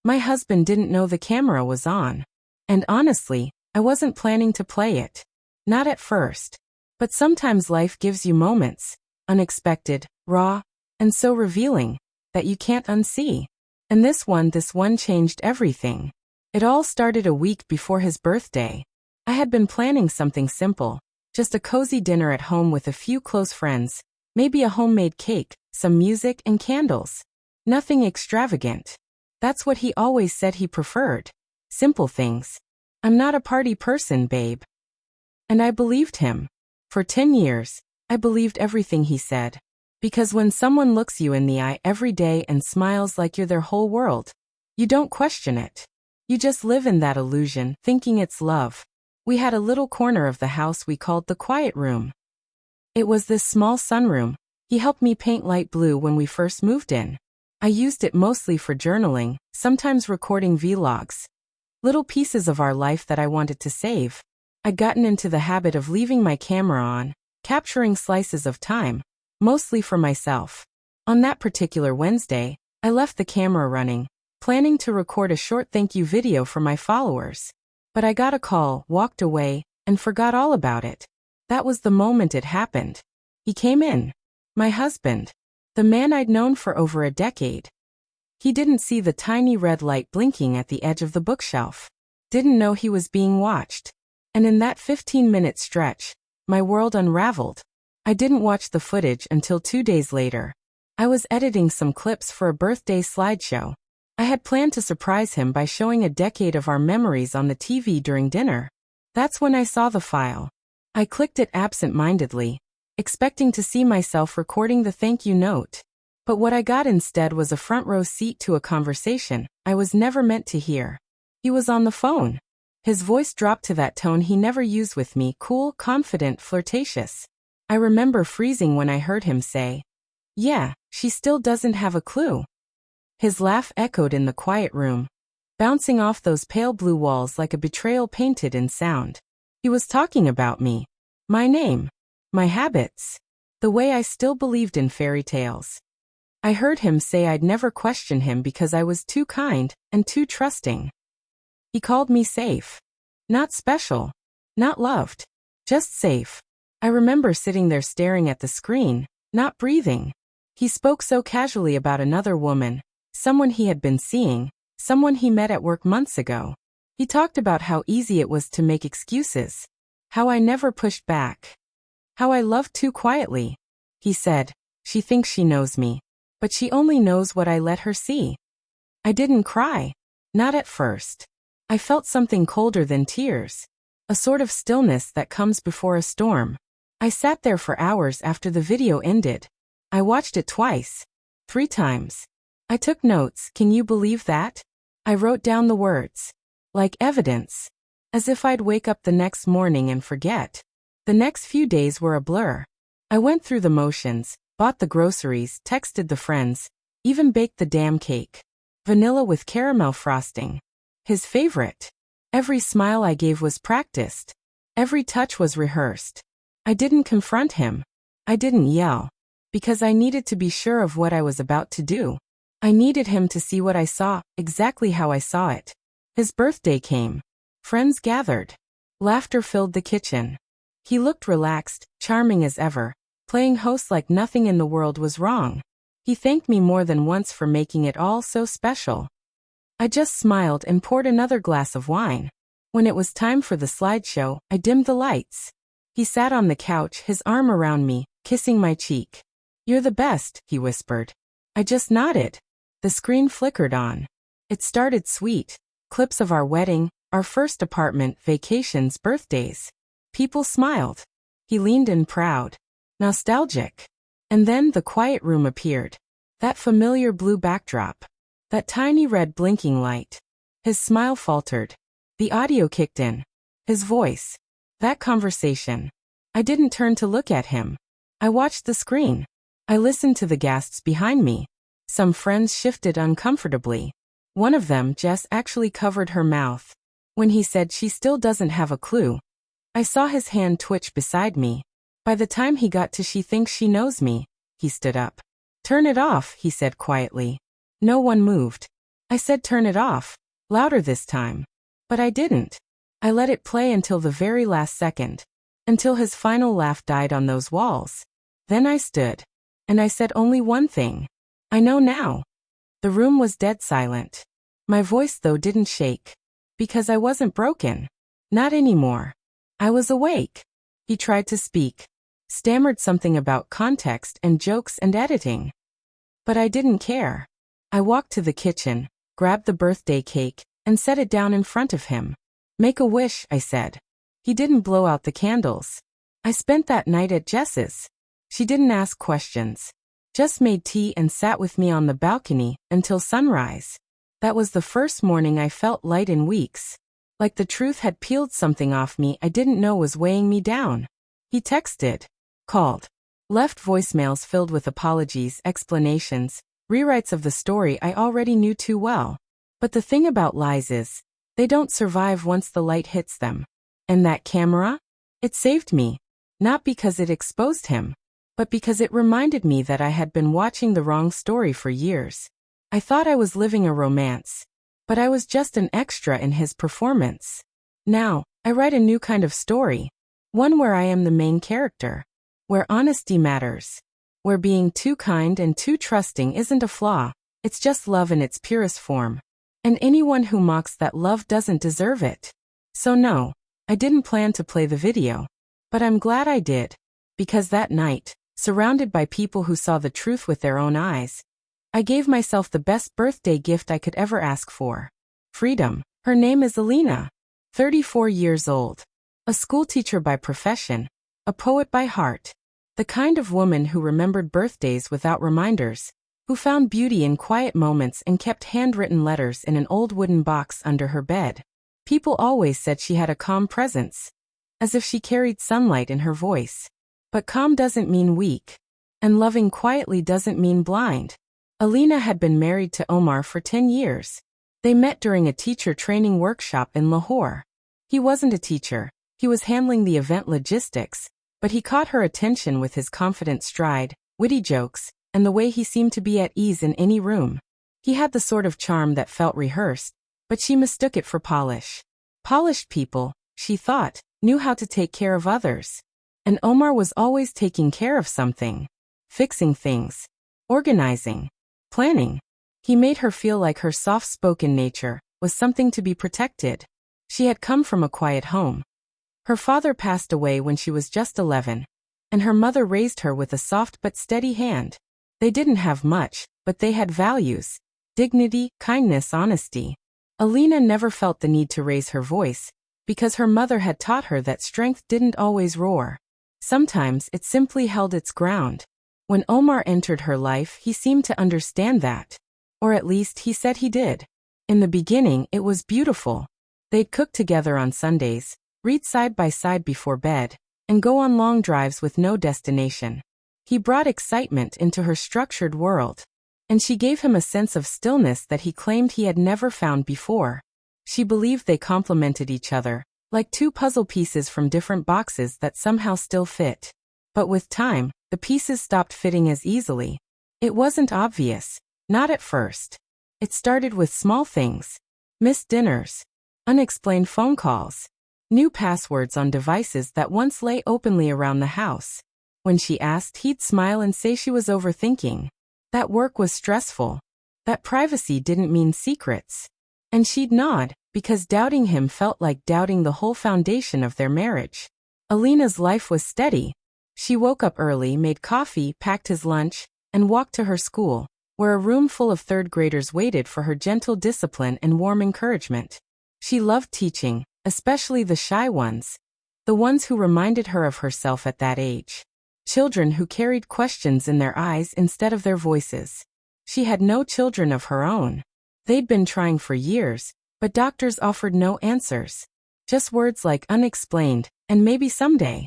My husband didn't know the camera was on. And honestly, I wasn't planning to play it. Not at first. But sometimes life gives you moments, unexpected, raw, and so revealing, that you can't unsee. And this one changed everything. It all started a week before his birthday. I had been planning something simple, just a cozy dinner at home with a few close friends, maybe a homemade cake, some music and candles. Nothing extravagant. That's what he always said he preferred. Simple things. I'm not a party person, babe. And I believed him. For 10 years, I believed everything he said. Because when someone looks you in the eye every day and smiles like you're their whole world, you don't question it. You just live in that illusion, thinking it's love. We had a little corner of the house we called the quiet room. It was this small sunroom. He helped me paint light blue when we first moved in. I used it mostly for journaling, sometimes recording vlogs. Little pieces of our life that I wanted to save. I'd gotten into the habit of leaving my camera on, capturing slices of time, mostly for myself. On that particular Wednesday, I left the camera running, planning to record a short thank you video for my followers. But I got a call, walked away, and forgot all about it. That was the moment it happened. He came in. My husband. The man I'd known for over a decade. He didn't see the tiny red light blinking at the edge of the bookshelf. Didn't know he was being watched. And in that 15-minute stretch, my world unraveled. I didn't watch the footage until 2 days later. I was editing some clips for a birthday slideshow. I had planned to surprise him by showing a decade of our memories on the TV during dinner. That's when I saw the file. I clicked it absent-mindedly, expecting to see myself recording the thank you note. But what I got instead was a front-row seat to a conversation I was never meant to hear. He was on the phone. His voice dropped to that tone he never used with me, cool, confident, flirtatious. I remember freezing when I heard him say, "Yeah, she still doesn't have a clue." His laugh echoed in the quiet room, bouncing off those pale blue walls like a betrayal painted in sound. He was talking about me, my name, my habits, the way I still believed in fairy tales. I heard him say I'd never question him because I was too kind and too trusting. He called me safe. Not special. Not loved. Just safe. I remember sitting there staring at the screen, not breathing. He spoke so casually about another woman, someone he had been seeing, someone he met at work months ago. He talked about how easy it was to make excuses. How I never pushed back. How I loved too quietly. He said, "She thinks she knows me, but she only knows what I let her see." I didn't cry. Not at first. I felt something colder than tears. A sort of stillness that comes before a storm. I sat there for hours after the video ended. I watched it twice. 3 times. I took notes, can you believe that? I wrote down the words. Like evidence. As if I'd wake up the next morning and forget. The next few days were a blur. I went through the motions, bought the groceries, texted the friends, even baked the damn cake. Vanilla with caramel frosting. His favorite. Every smile I gave was practiced. Every touch was rehearsed. I didn't confront him. I didn't yell. Because I needed to be sure of what I was about to do. I needed him to see what I saw, exactly how I saw it. His birthday came. Friends gathered. Laughter filled the kitchen. He looked relaxed, charming as ever, playing host like nothing in the world was wrong. He thanked me more than once for making it all so special. I just smiled and poured another glass of wine. When it was time for the slideshow, I dimmed the lights. He sat on the couch, his arm around me, kissing my cheek. "You're the best," he whispered. I just nodded. The screen flickered on. It started sweet. Clips of our wedding, our first apartment, vacations, birthdays. People smiled. He leaned in proud. Nostalgic. And then the quiet room appeared. That familiar blue backdrop. That tiny red blinking light. His smile faltered. The audio kicked in. His voice. That conversation. I didn't turn to look at him. I watched the screen. I listened to the gasps behind me. Some friends shifted uncomfortably. One of them, Jess, actually covered her mouth. When he said she still doesn't have a clue. I saw his hand twitch beside me. By the time he got to "she thinks she knows me," he stood up. "Turn it off," he said quietly. No one moved. I said turn it off, louder this time. But I didn't. I let it play until the very last second. Until his final laugh died on those walls. Then I stood. And I said only one thing. I know now. The room was dead silent. My voice though didn't shake. Because I wasn't broken. Not anymore. I was awake. He tried to speak. Stammered something about context and jokes and editing. But I didn't care. I walked to the kitchen, grabbed the birthday cake, and set it down in front of him. Make a wish, I said. He didn't blow out the candles. I spent that night at Jess's. She didn't ask questions. Just made tea and sat with me on the balcony until sunrise. That was the first morning I felt light in weeks. Like the truth had peeled something off me I didn't know was weighing me down. He texted, called, left voicemails filled with apologies, explanations, rewrites of the story I already knew too well. But the thing about lies is, they don't survive once the light hits them. And that camera? It saved me. Not because it exposed him, but because it reminded me that I had been watching the wrong story for years. I thought I was living a romance, but I was just an extra in his performance. Now, I write a new kind of story. One where I am the main character. Where honesty matters. Where being too kind and too trusting isn't a flaw, it's just love in its purest form. And anyone who mocks that love doesn't deserve it. So no, I didn't plan to play the video. But I'm glad I did. Because that night, surrounded by people who saw the truth with their own eyes, I gave myself the best birthday gift I could ever ask for. Freedom. Her name is Alina. 34 years old. A schoolteacher by profession. A poet by heart. The kind of woman who remembered birthdays without reminders. Who found beauty in quiet moments and kept handwritten letters in an old wooden box under her bed. People always said she had a calm presence. As if she carried sunlight in her voice. But calm doesn't mean weak. And loving quietly doesn't mean blind. Alina had been married to Omar for 10 years. They met during a teacher training workshop in Lahore. He wasn't a teacher, he was handling the event logistics, but he caught her attention with his confident stride, witty jokes, and the way he seemed to be at ease in any room. He had the sort of charm that felt rehearsed, but she mistook it for polish. Polished people, she thought, knew how to take care of others. And Omar was always taking care of something. Fixing things. Organizing. Planning. He made her feel like her soft-spoken nature was something to be protected. She had come from a quiet home. Her father passed away when she was just 11, and her mother raised her with a soft but steady hand. They didn't have much, but they had values. Dignity, kindness, honesty. Alina never felt the need to raise her voice, because her mother had taught her that strength didn't always roar. Sometimes it simply held its ground. When Omar entered her life, he seemed to understand that. Or at least he said he did. In the beginning, it was beautiful. They'd cook together on Sundays, read side by side before bed, and go on long drives with no destination. He brought excitement into her structured world. And she gave him a sense of stillness that he claimed he had never found before. She believed they complemented each other, like two puzzle pieces from different boxes that somehow still fit. But with time, the pieces stopped fitting as easily. It wasn't obvious, not at first. It started with small things. Missed dinners. Unexplained phone calls. New passwords on devices that once lay openly around the house. When she asked, he'd smile and say she was overthinking. That work was stressful. That privacy didn't mean secrets. And she'd nod, because doubting him felt like doubting the whole foundation of their marriage. Alina's life was steady. She woke up early, made coffee, packed his lunch, and walked to her school, where a room full of third graders waited for her gentle discipline and warm encouragement. She loved teaching, especially the shy ones. The ones who reminded her of herself at that age. Children who carried questions in their eyes instead of their voices. She had no children of her own. They'd been trying for years, but doctors offered no answers. Just words like unexplained, and maybe someday.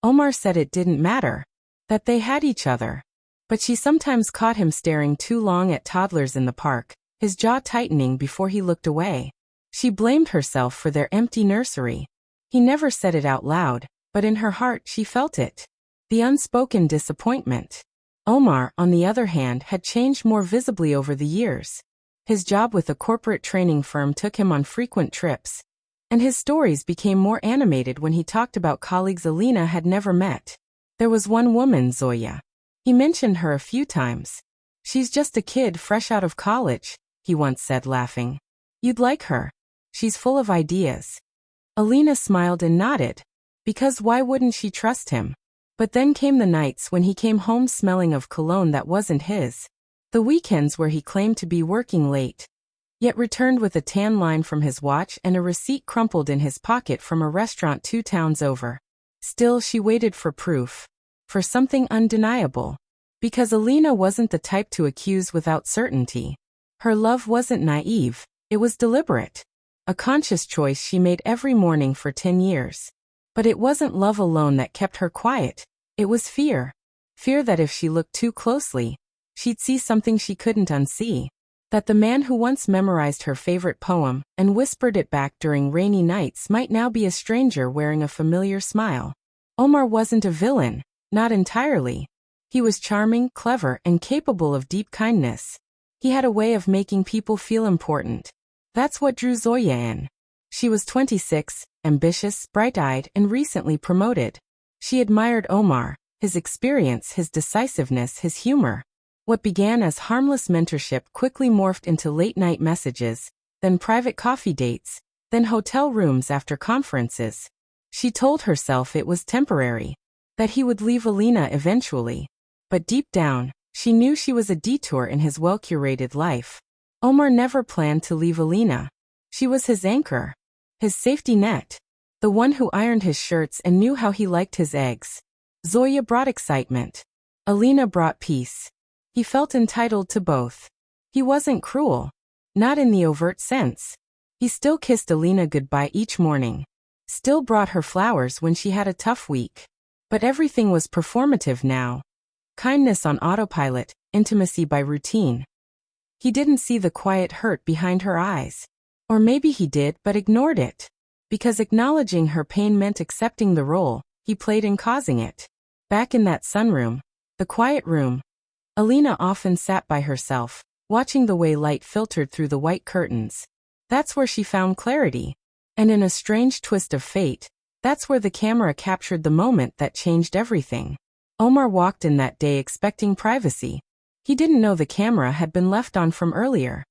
Omar said it didn't matter. That they had each other. But she sometimes caught him staring too long at toddlers in the park, his jaw tightening before he looked away. She blamed herself for their empty nursery. He never said it out loud, but in her heart she felt it. The unspoken disappointment. Omar, on the other hand, had changed more visibly over the years. His job with a corporate training firm took him on frequent trips, and his stories became more animated when he talked about colleagues Alina had never met. There was one woman, Zoya. He mentioned her a few times. She's just a kid fresh out of college, he once said, laughing. You'd like her. She's full of ideas. Alina smiled and nodded, because why wouldn't she trust him? But then came the nights when he came home smelling of cologne that wasn't his. The weekends where he claimed to be working late, yet returned with a tan line from his watch and a receipt crumpled in his pocket from a restaurant 2 towns over. Still, she waited for proof. For something undeniable. Because Alina wasn't the type to accuse without certainty. Her love wasn't naive, it was deliberate. A conscious choice she made every morning for 10 years. But it wasn't love alone that kept her quiet, it was fear. Fear that if she looked too closely, she'd see something she couldn't unsee. That the man who once memorized her favorite poem and whispered it back during rainy nights might now be a stranger wearing a familiar smile. Omar wasn't a villain, not entirely. He was charming, clever, and capable of deep kindness. He had a way of making people feel important. That's what drew Zoya in. She was 26, ambitious, bright-eyed, and recently promoted. She admired Omar, his experience, his decisiveness, his humor. What began as harmless mentorship quickly morphed into late-night messages, then private coffee dates, then hotel rooms after conferences. She told herself it was temporary, that he would leave Alina eventually. But deep down, she knew she was a detour in his well-curated life. Omar never planned to leave Alina. She was his anchor, his safety net, the one who ironed his shirts and knew how he liked his eggs. Zoya brought excitement. Alina brought peace. He felt entitled to both. He wasn't cruel. Not in the overt sense. He still kissed Alina goodbye each morning. Still brought her flowers when she had a tough week. But everything was performative now. Kindness on autopilot, intimacy by routine. He didn't see the quiet hurt behind her eyes. Or maybe he did but ignored it. Because acknowledging her pain meant accepting the role he played in causing it. Back in that sunroom, the quiet room, Alina often sat by herself, watching the way light filtered through the white curtains. That's where she found clarity. And in a strange twist of fate, that's where the camera captured the moment that changed everything. Omar walked in that day expecting privacy. He didn't know the camera had been left on from earlier.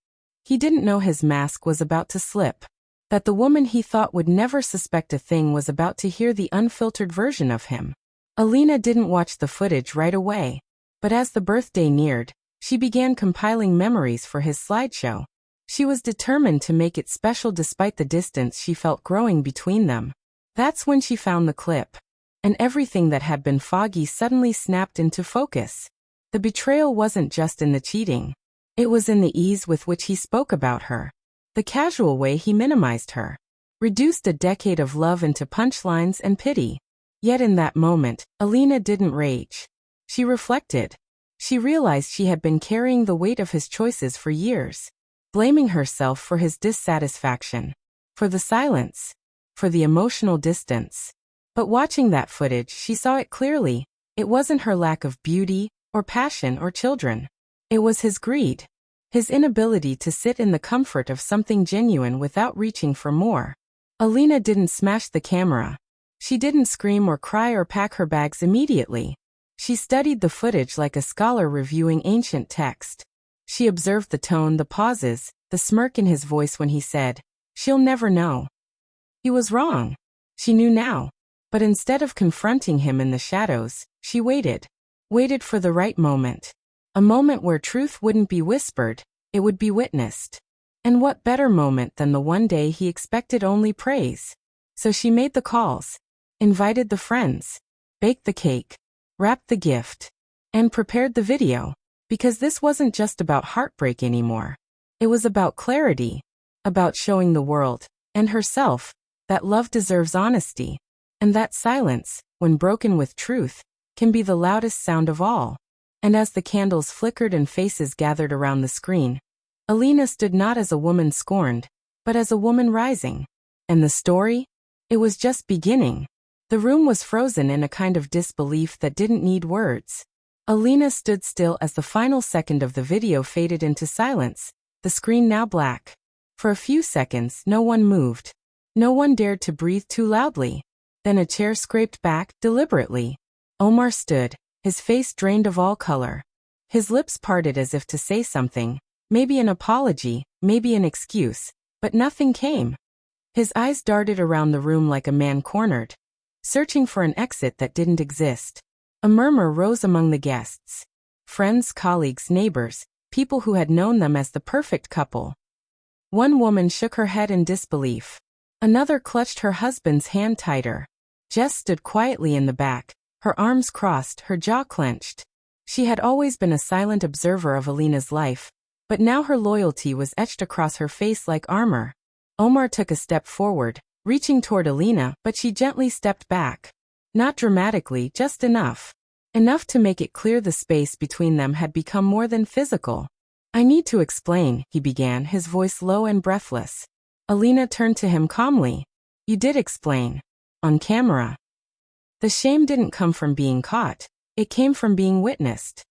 He didn't know his mask was about to slip. That the woman he thought would never suspect a thing was about to hear the unfiltered version of him. Alina didn't watch the footage right away. But as the birthday neared, she began compiling memories for his slideshow. She was determined to make it special despite the distance she felt growing between them. That's when she found the clip. And everything that had been foggy suddenly snapped into focus. The betrayal wasn't just in the cheating. It was in the ease with which he spoke about her. The casual way he minimized her. Reduced a decade of love into punchlines and pity. Yet in that moment, Alina didn't rage. She reflected. She realized she had been carrying the weight of his choices for years, blaming herself for his dissatisfaction, for the silence, for the emotional distance. But watching that footage, she saw it clearly. It wasn't her lack of beauty, or passion, or children. It was his greed. His inability to sit in the comfort of something genuine without reaching for more. Alina didn't smash the camera. She didn't scream or cry or pack her bags immediately. She studied the footage like a scholar reviewing ancient text. She observed the tone, the pauses, the smirk in his voice when he said, "She'll never know." He was wrong. She knew now. But instead of confronting him in the shadows, she waited. Waited for the right moment. A moment where truth wouldn't be whispered, it would be witnessed. And what better moment than the one day he expected only praise? So she made the calls, invited the friends, baked the cake, wrapped the gift, and prepared the video. Because this wasn't just about heartbreak anymore. It was about clarity, about showing the world, and herself, that love deserves honesty, and that silence, when broken with truth, can be the loudest sound of all. And as the candles flickered and faces gathered around the screen, Alina stood not as a woman scorned, but as a woman rising. And the story? It was just beginning. The room was frozen in a kind of disbelief that didn't need words. Alina stood still as the final second of the video faded into silence, the screen now black. For a few seconds, no one moved. No one dared to breathe too loudly. Then a chair scraped back, deliberately. Omar stood, his face drained of all color. His lips parted as if to say something, maybe an apology, maybe an excuse, but nothing came. His eyes darted around the room like a man cornered, searching for an exit that didn't exist. A murmur rose among the guests. Friends, colleagues, neighbors, people who had known them as the perfect couple. One woman shook her head in disbelief. Another clutched her husband's hand tighter. Jess stood quietly in the back, her arms crossed, her jaw clenched. She had always been a silent observer of Alina's life, but now her loyalty was etched across her face like armor. Omar took a step forward, reaching toward Alina, but she gently stepped back. Not dramatically, just enough. Enough to make it clear the space between them had become more than physical. "I need to explain," he began, his voice low and breathless. Alina turned to him calmly. "You did explain. On camera." The shame didn't come from being caught. It came from being witnessed.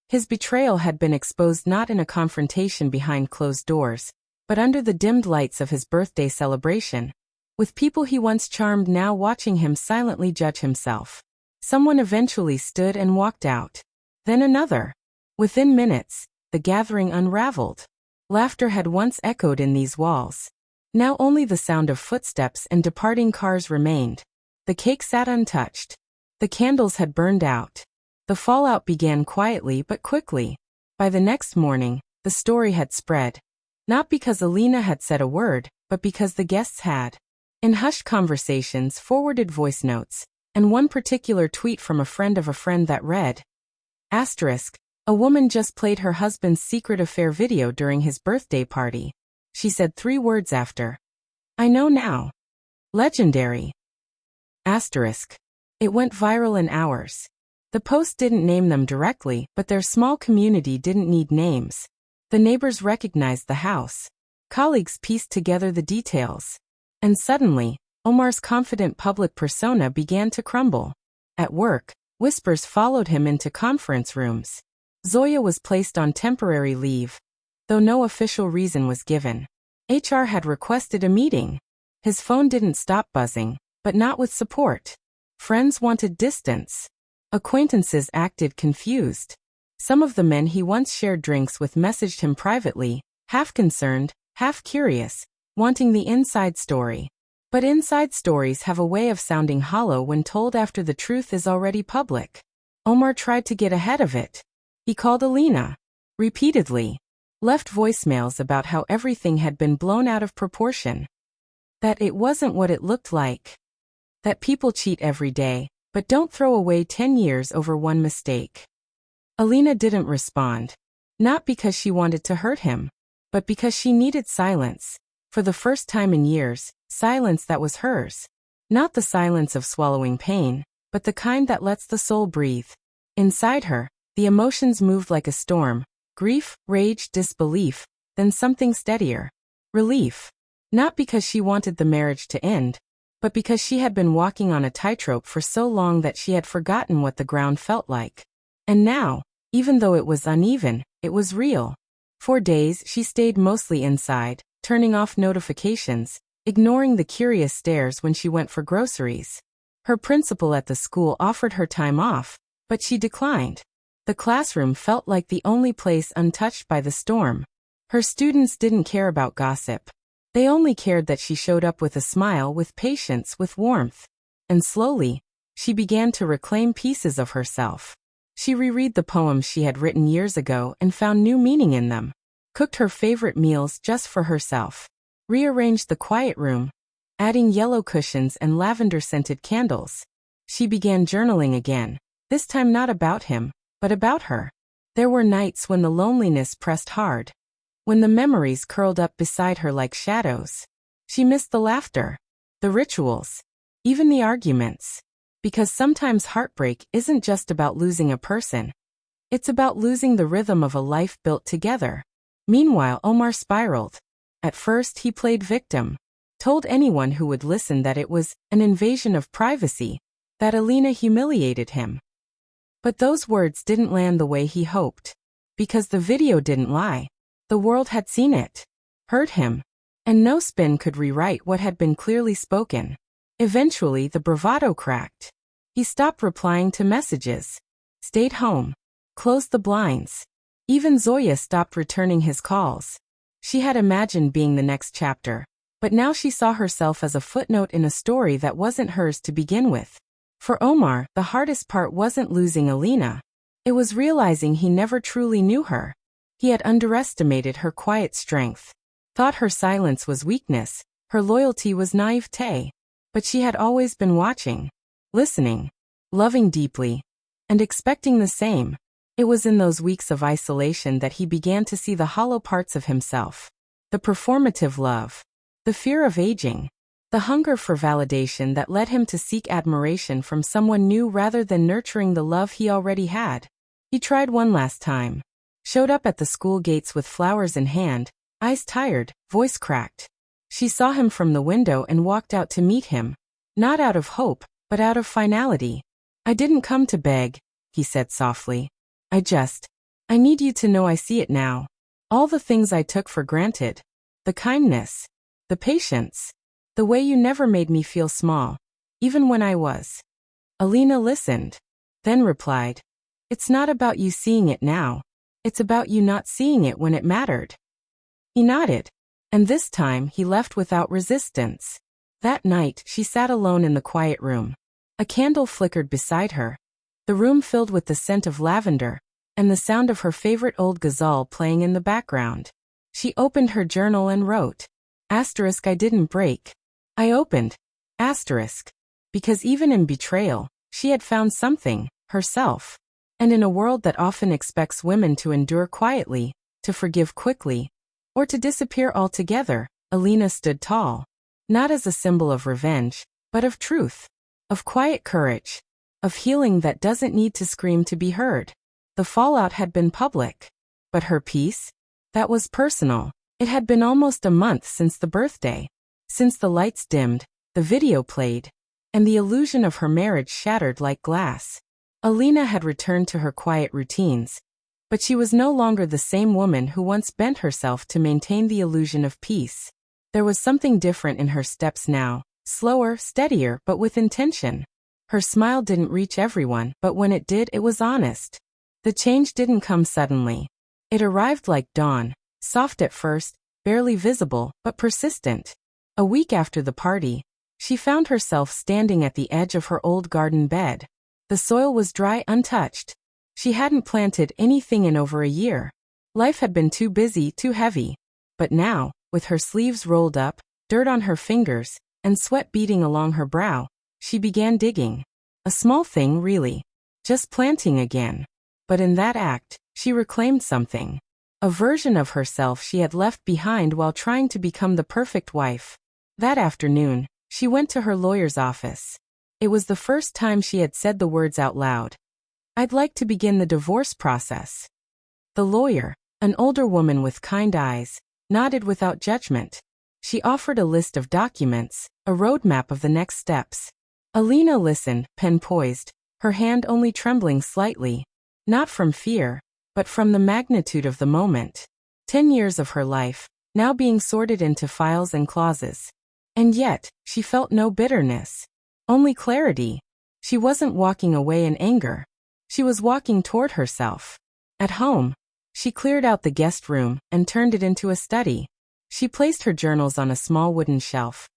His betrayal had been exposed not in a confrontation behind closed doors, but under the dimmed lights of his birthday celebration, with people he once charmed now watching him silently judge himself. Someone eventually stood and walked out. Then another. Within minutes, the gathering unraveled. Laughter had once echoed in these walls. Now only the sound of footsteps and departing cars remained. The cake sat untouched. The candles had burned out. The fallout began quietly but quickly. By the next morning, the story had spread. Not because Alina had said a word, but because the guests had. In hushed conversations, forwarded voice notes, and one particular tweet from a friend of a friend that read, *, a woman just played her husband's secret affair video during his birthday party. She said 3 words after. "I know now." Legendary. *. It went viral in hours. The post didn't name them directly, but their small community didn't need names. The neighbors recognized the house. Colleagues pieced together the details. And suddenly, Omar's confident public persona began to crumble. At work, whispers followed him into conference rooms. Zoya was placed on temporary leave, though no official reason was given. HR had requested a meeting. His phone didn't stop buzzing, but not with support. Friends wanted distance. Acquaintances acted confused. Some of the men he once shared drinks with messaged him privately, half concerned, half curious, wanting the inside story. But inside stories have a way of sounding hollow when told after the truth is already public. Omar tried to get ahead of it. He called Alina. Repeatedly. Left voicemails about how everything had been blown out of proportion. That it wasn't what it looked like. That people cheat every day, but don't throw away 10 years over one mistake. Alina didn't respond. Not because she wanted to hurt him, but because she needed silence. For the first time in years, silence that was hers. Not the silence of swallowing pain, but the kind that lets the soul breathe. Inside her, the emotions moved like a storm. Grief, rage, disbelief, then something steadier. Relief. Not because she wanted the marriage to end, but because she had been walking on a tightrope for so long that she had forgotten what the ground felt like. And now, even though it was uneven, it was real. For days she stayed mostly inside, turning off notifications, ignoring the curious stares when she went for groceries. Her principal at the school offered her time off, but she declined. The classroom felt like the only place untouched by the storm. Her students didn't care about gossip. They only cared that she showed up with a smile, with patience, with warmth. And slowly, she began to reclaim pieces of herself. She reread the poems she had written years ago and found new meaning in them. Cooked her favorite meals just for herself. Rearranged the quiet room, adding yellow cushions and lavender-scented candles. She began journaling again, this time not about him, but about her. There were nights when the loneliness pressed hard. When the memories curled up beside her like shadows. She missed the laughter, the rituals, even the arguments. Because sometimes heartbreak isn't just about losing a person. It's about losing the rhythm of a life built together. Meanwhile, Omar spiraled. At first, he played victim. Told anyone who would listen that it was an invasion of privacy, that Alina humiliated him. But those words didn't land the way he hoped. Because the video didn't lie. The world had seen it, heard him, and no spin could rewrite what had been clearly spoken. Eventually, the bravado cracked. He stopped replying to messages, stayed home, closed the blinds. Even Zoya stopped returning his calls. She had imagined being the next chapter, but now she saw herself as a footnote in a story that wasn't hers to begin with. For Omar, the hardest part wasn't losing Alina. It was realizing he never truly knew her. He had underestimated her quiet strength, thought her silence was weakness, her loyalty was naivete. But she had always been watching, listening, loving deeply, and expecting the same. It was in those weeks of isolation that he began to see the hollow parts of himself. The performative love, the fear of aging, the hunger for validation that led him to seek admiration from someone new rather than nurturing the love he already had. He tried one last time. Showed up at the school gates with flowers in hand, eyes tired, voice cracked. She saw him from the window and walked out to meet him, not out of hope, but out of finality. "I didn't come to beg," he said softly. I need you to know I see it now. All the things I took for granted. The kindness, the patience, the way you never made me feel small, even when I was." Alina listened, then replied, "It's not about you seeing it now. It's about you not seeing it when it mattered." He nodded, and this time he left without resistance. That night, she sat alone in the quiet room. A candle flickered beside her, the room filled with the scent of lavender, and the sound of her favorite old ghazal playing in the background. She opened her journal and wrote, "I didn't break. I opened, because even in betrayal, she had found something, herself. And in a world that often expects women to endure quietly, to forgive quickly, or to disappear altogether, Alina stood tall. Not as a symbol of revenge, but of truth, of quiet courage, of healing that doesn't need to scream to be heard. The fallout had been public, but her peace? That was personal. It had been almost a month since the birthday, since the lights dimmed, the video played, and the illusion of her marriage shattered like glass. Alina had returned to her quiet routines, but she was no longer the same woman who once bent herself to maintain the illusion of peace. There was something different in her steps now, slower, steadier, but with intention. Her smile didn't reach everyone, but when it did, it was honest. The change didn't come suddenly. It arrived like dawn, soft at first, barely visible, but persistent. A week after the party, she found herself standing at the edge of her old garden bed. The soil was dry, untouched. She hadn't planted anything in over a year. Life had been too busy, too heavy. But now, with her sleeves rolled up, dirt on her fingers, and sweat beading along her brow, she began digging. A small thing, really. Just planting again. But in that act, she reclaimed something. A version of herself she had left behind while trying to become the perfect wife. That afternoon, she went to her lawyer's office. It was the first time she had said the words out loud. "I'd like to begin the divorce process." The lawyer, an older woman with kind eyes, nodded without judgment. She offered a list of documents, a roadmap of the next steps. Alina listened, pen poised, her hand only trembling slightly, not from fear, but from the magnitude of the moment. 10 years of her life, now being sorted into files and clauses. And yet, she felt no bitterness. Only clarity. She wasn't walking away in anger. She was walking toward herself. At home, she cleared out the guest room and turned it into a study. She placed her journals on a small wooden shelf,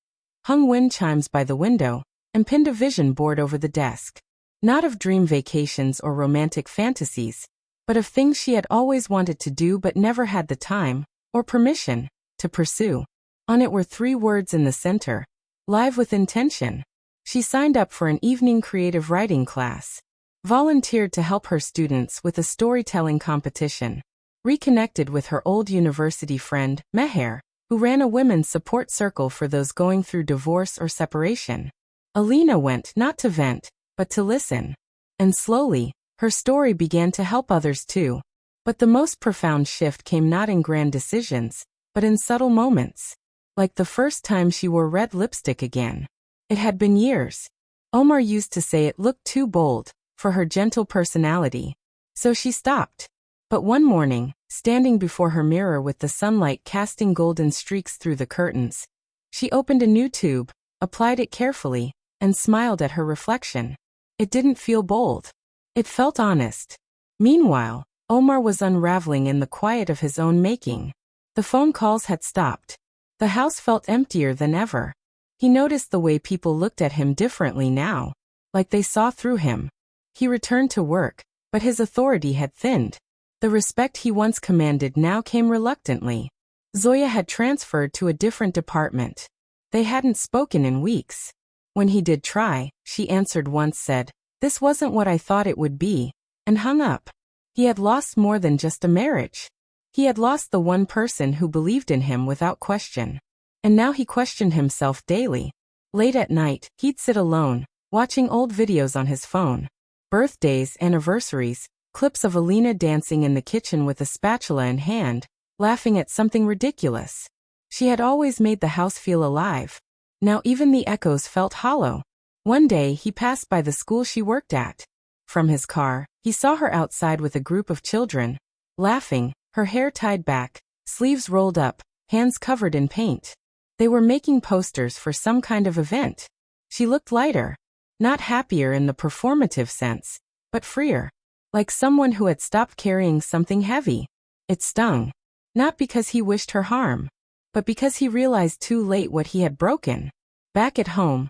hung wind chimes by the window, and pinned a vision board over the desk. Not of dream vacations or romantic fantasies, but of things she had always wanted to do but never had the time, or permission, to pursue. On it were 3 words in the center: live with intention. She signed up for an evening creative writing class, volunteered to help her students with a storytelling competition, reconnected with her old university friend, Meher, who ran a women's support circle for those going through divorce or separation. Alina went not to vent, but to listen. And slowly, her story began to help others too. But the most profound shift came not in grand decisions, but in subtle moments. Like the first time she wore red lipstick again. It had been years. Omar used to say it looked too bold for her gentle personality. So she stopped. But one morning, standing before her mirror with the sunlight casting golden streaks through the curtains. She opened a new tube, applied it carefully, and smiled at her reflection. It didn't feel bold. It felt honest. Meanwhile, Omar was unraveling in the quiet of his own making. The phone calls had stopped. The house felt emptier than ever. He noticed the way people looked at him differently now, like they saw through him. He returned to work, but his authority had thinned. The respect he once commanded now came reluctantly. Zoya had transferred to a different department. They hadn't spoken in weeks. When he did try, she answered once, said, "This wasn't what I thought it would be," and hung up. He had lost more than just a marriage. He had lost the one person who believed in him without question. And now he questioned himself daily. Late at night, he'd sit alone, watching old videos on his phone. Birthdays, anniversaries, clips of Alina dancing in the kitchen with a spatula in hand, laughing at something ridiculous. She had always made the house feel alive. Now even the echoes felt hollow. One day he passed by the school she worked at. From his car, he saw her outside with a group of children, laughing, her hair tied back, sleeves rolled up, hands covered in paint. They were making posters for some kind of event. She looked lighter, not happier in the performative sense, but freer, like someone who had stopped carrying something heavy. It stung, not because he wished her harm, but because he realized too late what he had broken. Back at home,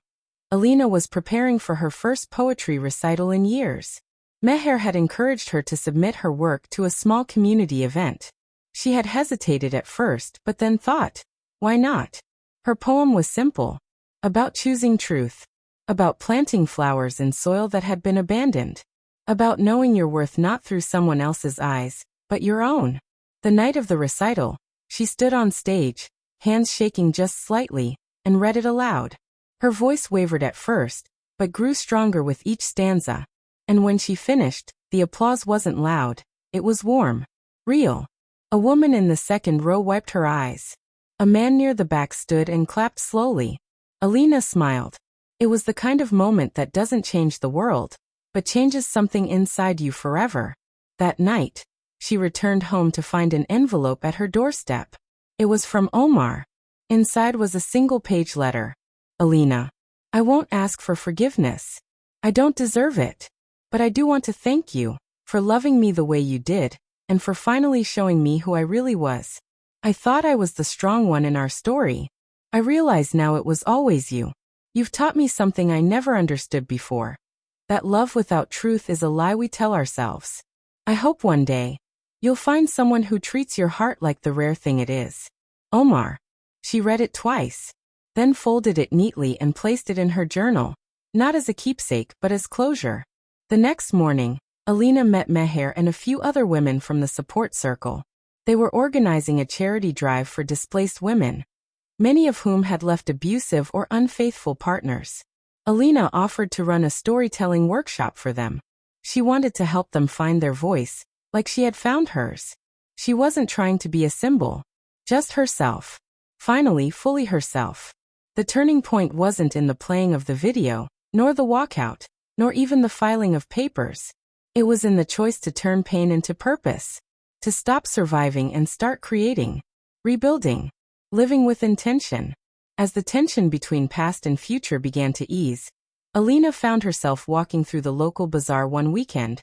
Alina was preparing for her first poetry recital in years. Meher had encouraged her to submit her work to a small community event. She had hesitated at first but then thought, why not? Her poem was simple, about choosing truth, about planting flowers in soil that had been abandoned, about knowing your worth not through someone else's eyes, but your own. The night of the recital, she stood on stage, hands shaking just slightly, and read it aloud. Her voice wavered at first, but grew stronger with each stanza. And when she finished, the applause wasn't loud, it was warm, real. A woman in the second row wiped her eyes. A man near the back stood and clapped slowly. Alina smiled. It was the kind of moment that doesn't change the world, but changes something inside you forever. That night, she returned home to find an envelope at her doorstep. It was from Omar. Inside was a single-page letter. Alina, I won't ask for forgiveness. I don't deserve it. But I do want to thank you for loving me the way you did, and for finally showing me who I really was. I thought I was the strong one in our story. I realize now it was always you. You've taught me something I never understood before. That love without truth is a lie we tell ourselves. I hope one day, you'll find someone who treats your heart like the rare thing it is. Omar. She read it twice, then folded it neatly and placed it in her journal, not as a keepsake but as closure. The next morning, Alina met Meher and a few other women from the support circle. They were organizing a charity drive for displaced women, many of whom had left abusive or unfaithful partners. Alina offered to run a storytelling workshop for them. She wanted to help them find their voice, like she had found hers. She wasn't trying to be a symbol, just herself. Finally, fully herself. The turning point wasn't in the playing of the video, nor the walkout, nor even the filing of papers. It was in the choice to turn pain into purpose, to stop surviving and start creating, rebuilding, living with intention. As the tension between past and future began to ease, Alina found herself walking through the local bazaar one weekend,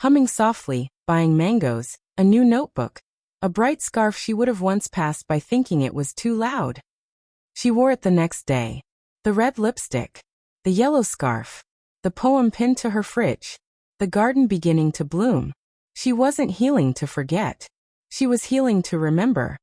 humming softly, buying mangoes, a new notebook, a bright scarf she would have once passed by thinking it was too loud. She wore it the next day. The red lipstick, the yellow scarf, the poem pinned to her fridge, the garden beginning to bloom. She wasn't healing to forget. She was healing to remember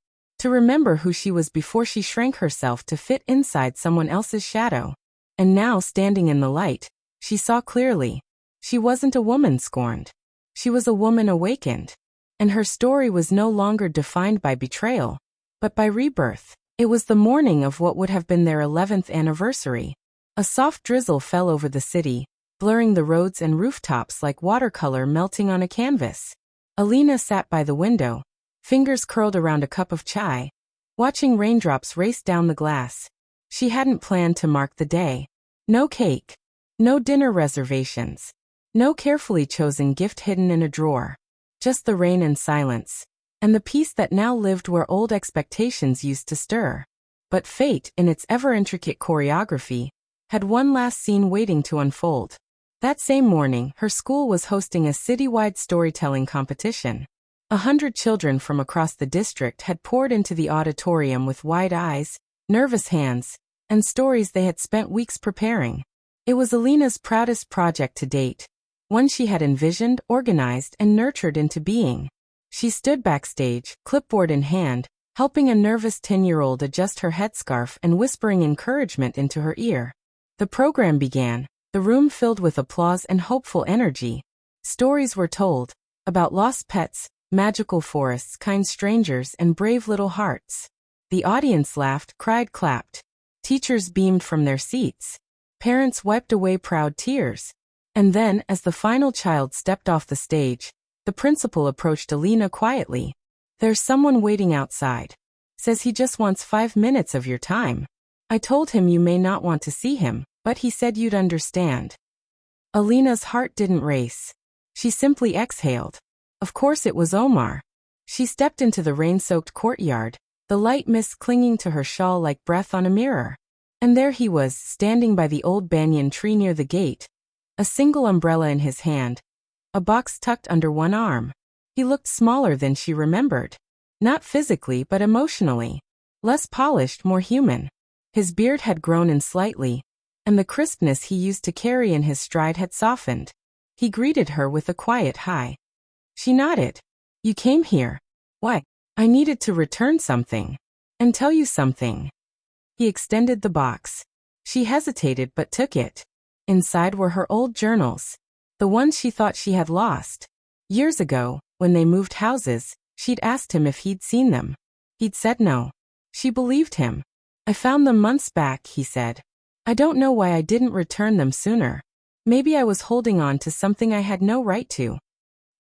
who she was before she shrank herself to fit inside someone else's shadow. And now, standing in the light, she saw clearly. She wasn't a woman scorned. She was a woman awakened. And her story was no longer defined by betrayal, but by rebirth. It was the morning of what would have been their 11th anniversary. A soft drizzle fell over the city, blurring the roads and rooftops like watercolor melting on a canvas. Alina sat by the window, fingers curled around a cup of chai, watching raindrops race down the glass. She hadn't planned to mark the day. No cake, no dinner reservations, no carefully chosen gift hidden in a drawer. Just the rain and silence. and the peace that now lived where old expectations used to stir. But fate, in its ever-intricate choreography, had one last scene waiting to unfold. That same morning, her school was hosting a citywide storytelling competition. 100 children from across the district had poured into the auditorium with wide eyes, nervous hands, and stories they had spent weeks preparing. It was Alina's proudest project to date, one she had envisioned, organized, and nurtured into being. She stood backstage, clipboard in hand, helping a nervous 10-year-old adjust her headscarf and whispering encouragement into her ear. The program began, the room filled with applause and hopeful energy. Stories were told about lost pets, magical forests, kind strangers, and brave little hearts. The audience laughed, cried, clapped. Teachers beamed from their seats. Parents wiped away proud tears. And then, as the final child stepped off the stage, the principal approached Alina quietly. "There's someone waiting outside. Says he just wants 5 minutes of your time. I told him you may not want to see him, but he said you'd understand." Alina's heart didn't race. She simply exhaled. Of course it was Omar. She stepped into the rain-soaked courtyard, the light mist clinging to her shawl like breath on a mirror. And there he was, standing by the old banyan tree near the gate, a single umbrella in his hand, a box tucked under one arm. He looked smaller than she remembered. Not physically but emotionally. Less polished, more human. His beard had grown in slightly, and the crispness he used to carry in his stride had softened. He greeted her with a quiet hi. She nodded. "You came here." "Why?" "I needed to return something. And tell you something." He extended the box. She hesitated but took it. Inside were her old journals. The ones she thought she had lost. Years ago, when they moved houses, she'd asked him if he'd seen them. He'd said no. She believed him. "I found them months back," he said. "I don't know why I didn't return them sooner. Maybe I was holding on to something I had no right to."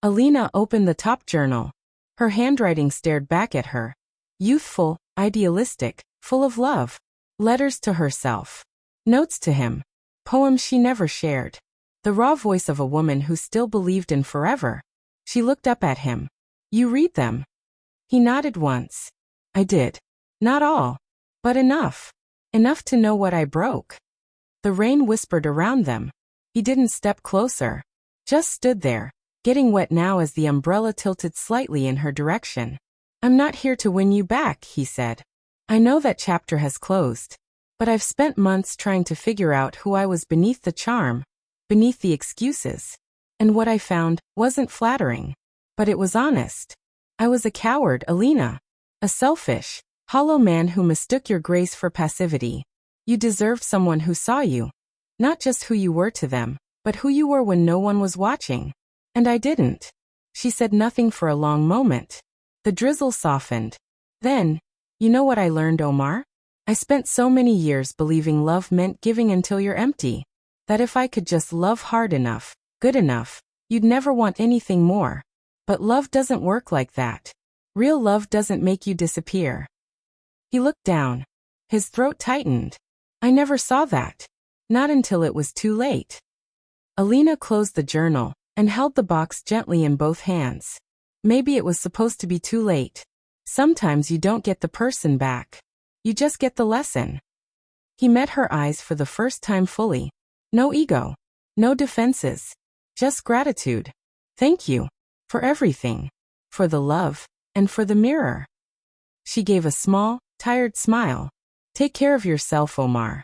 Alina opened the top journal. Her handwriting stared back at her. Youthful, idealistic, full of love. Letters to herself. Notes to him. Poems she never shared. The raw voice of a woman who still believed in forever. She looked up at him. "You read them?" He nodded once. "I did. Not all. But enough. Enough to know what I broke." The rain whispered around them. He didn't step closer. Just stood there, getting wet now as the umbrella tilted slightly in her direction. "I'm not here to win you back," he said. "I know that chapter has closed. But I've spent months trying to figure out who I was beneath the charm, beneath the excuses. And what I found wasn't flattering. But it was honest. I was a coward, Alina. A selfish, hollow man who mistook your grace for passivity. You deserved someone who saw you. Not just who you were to them, but who you were when no one was watching. And I didn't." She said nothing for a long moment. The drizzle softened. Then, "You know what I learned, Omar? I spent so many years believing love meant giving until you're empty. That if I could just love hard enough, good enough, you'd never want anything more. But love doesn't work like that. Real love doesn't make you disappear." He looked down. His throat tightened. "I never saw that. Not until it was too late." Alina closed the journal and held the box gently in both hands. Maybe it was supposed to be too late. Sometimes you don't get the person back. You just get the lesson. He met her eyes for the first time fully. No ego. No defenses. Just gratitude. "Thank you. For everything. For the love. And for the mirror." She gave a small, tired smile. "Take care of yourself, Omar."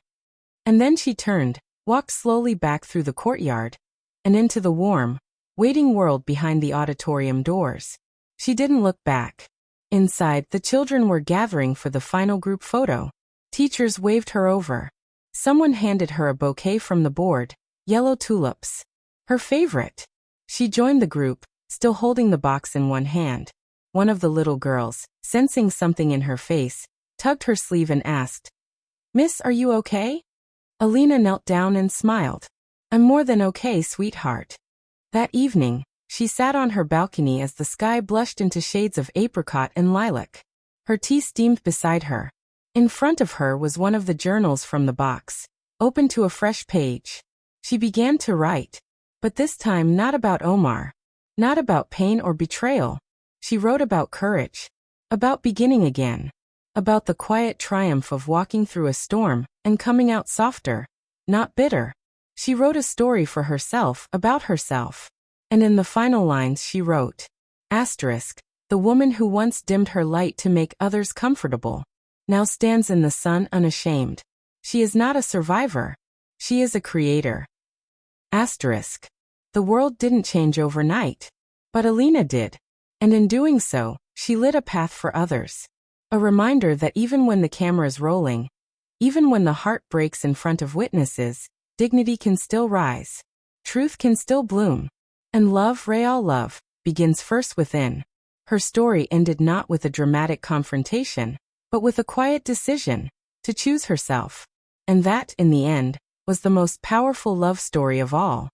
And then she turned, walked slowly back through the courtyard, and into the warm, waiting world behind the auditorium doors. She didn't look back. Inside, the children were gathering for the final group photo. Teachers waved her over. Someone handed her a bouquet from the board, yellow tulips. Her favorite. She joined the group, still holding the box in one hand. One of the little girls, sensing something in her face, tugged her sleeve and asked, "Miss, are you okay?" Alina knelt down and smiled. "I'm more than okay, sweetheart." That evening, she sat on her balcony as the sky blushed into shades of apricot and lilac. Her tea steamed beside her. In front of her was one of the journals from the box, open to a fresh page. She began to write, but this time not about Omar. Not about pain or betrayal. She wrote about courage, about beginning again, about the quiet triumph of walking through a storm and coming out softer, not bitter. She wrote a story for herself about herself. And in the final lines she wrote, asterisk, the woman who once dimmed her light to make others comfortable, now stands in the sun unashamed. She is not a survivor. She is a creator. Asterisk. The world didn't change overnight. But Alina did. And in doing so, she lit a path for others. A reminder that even when the camera's rolling, even when the heart breaks in front of witnesses, dignity can still rise. Truth can still bloom. And love, real love, begins first within. Her story ended not with a dramatic confrontation, but with a quiet decision to choose herself. And that, in the end, was the most powerful love story of all.